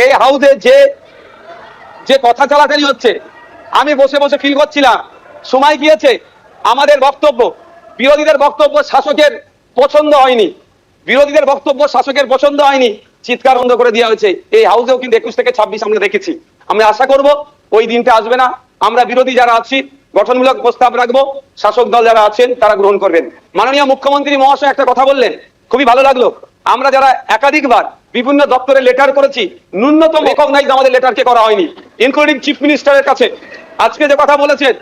এই হাউসে যে যে কথা চালাচালি হচ্ছে, আমি বসে বসে ফিল করছিলাম সময় গিয়েছে আমাদের বক্তব্য, বিরোধীদের বক্তব্য শাসকের পছন্দ হয়নি, বিরোধীদের বক্তব্য শাসকের পছন্দ হয়নি, চিৎকার বন্ধ করে দেওয়া হয়েছে। এই হাউসেও কিন্তু 21 থেকে 26 আমরা দেখেছি। আমি আশা করব ওই দিনটা আসবে না। আমরা বিরোধী যারা আছি গঠনমূলক প্রস্তাব রাখবো, শাসক দল যারা আছেন তারা গ্রহণ করবেন। মাননীয় মুখ্যমন্ত্রী মহাশয় একটা কথা বললেন, খুবই ভালো লাগলো। আমরা যারা একাধিকবার বিভিন্ন দপ্তরে লেটার করেছি, ন্যূনতম রেকগনাইজ আমাদের লেটারকে করা হয়নি, ইনক্লুডিং চিফ মিনিস্টারের কাছে। আজকে যে কথা বলেছেন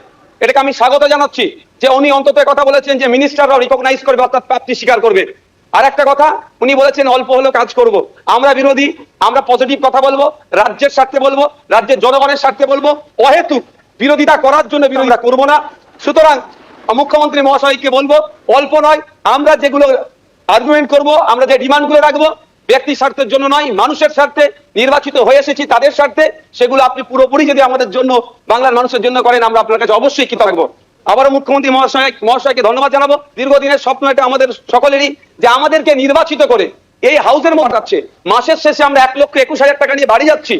এটাকে আমি স্বাগত জানাচ্ছি, যে উনি অন্তত কথা বলেছেন যে মিনিস্টাররাও রিকগনাইজ করবে, অর্থাৎ প্রাপ্তি স্বীকার করবে। আর একটা কথা উনি বলেছেন অল্প হলেও কাজ করব। আমরা বিরোধী, আমরা পজিটিভ কথা বলবো, রাজ্যের স্বার্থে বলবো, রাজ্যের জনগণের স্বার্থে বলবো, অহেতুক বিরোধিতা করার জন্য বিরোধিতা করবো না। সুতরাং মুখ্যমন্ত্রী মহাশয়কে বলবো অল্প নয়, আমরা যেগুলো আর্গুমেন্ট করব, আমরা যে ডিমান্ডগুলো রাখবো ব্যক্তি স্বার্থের জন্য নয়, মানুষের স্বার্থে, নির্বাচিত হয়ে এসেছি তাদের স্বার্থে, সেগুলো আপনি পুরোপুরি যদি আমাদের জন্য, বাংলার মানুষের জন্য করেন, আমরা আপনার কাছে অবশ্যই কৃতজ্ঞ থাকবো। আবারও মুখ্যমন্ত্রী মহাশয়কে ধন্যবাদ জানাবো। দীর্ঘদিনের স্বপ্ন এটা আমাদের সকলেরই, যে আমাদেরকে নির্বাচিত করে এই হাউসের মধ্যে আছে, মাসের শেষে আমরা 1,21,000 টাকা নিয়ে বাড়ি যাচ্ছি।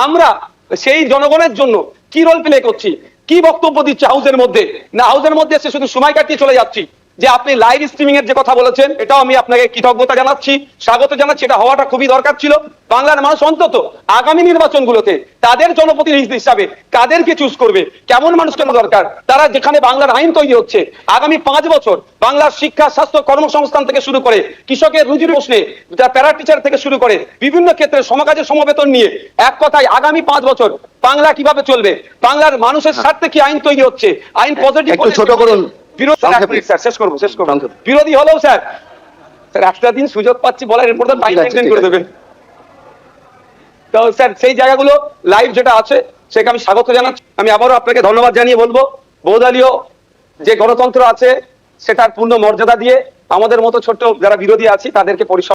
আমরা সেই জনগণের জন্য কি রোল প্লে করছি, কি বক্তব্য দিচ্ছি হাউসের মধ্যে? না, হাউসের মধ্যে এসে শুধু সময় কাটিয়ে চলে যাচ্ছি। যে আপনি লাইভ স্ট্রিমিং এর যে কথা বলেছেন, এটাও আমি আপনাকে কৃতজ্ঞতা জানাচ্ছি, স্বাগত জানাচ্ছি। এটা হওয়াটা খুবই দরকার ছিল। বাংলার মানুষ অন্তত আগামী নির্বাচনগুলোতে তাদের জনপ্রতিনিধি হিসাবে কাদেরকে চুজ করবে, কেমন মানুষ কেন দরকার, তারা যেখানে বাংলার আইন তৈরি হচ্ছে আগামী 5 বছর বাংলার শিক্ষা, স্বাস্থ্য, কর্মসংস্থান থেকে শুরু করে কৃষকের রুজির প্রশ্নে, প্যারা টিচার থেকে শুরু করে বিভিন্ন ক্ষেত্রে সমকাজের সমবেতন নিয়ে, এক কথায় আগামী 5 বছর বাংলা কিভাবে চলবে, বাংলার মানুষের স্বার্থে কি আইন তৈরি হচ্ছে, আইন পজিটিভ। একটু ছোট করুন। বিরোধী হলেও স্যার একটা দিন সুযোগ পাচ্ছি বলার, এরপর তো টাইম মেইনটেইন করে দেবেন। তো স্যার সেই জায়গাগুলো লাইভ যেটা আছে সেটা আমি স্বাগত জানাচ্ছি। আমি আবারও আপনাকে ধন্যবাদ জানিয়ে বলবো, বহুদলীয় যে গণতন্ত্র আছে সেটার পূর্ণ মর্যাদা দিয়ে আমাদের মতো ছোট্ট যারা বিরোধী আছি তাদেরকে পরিশ্রম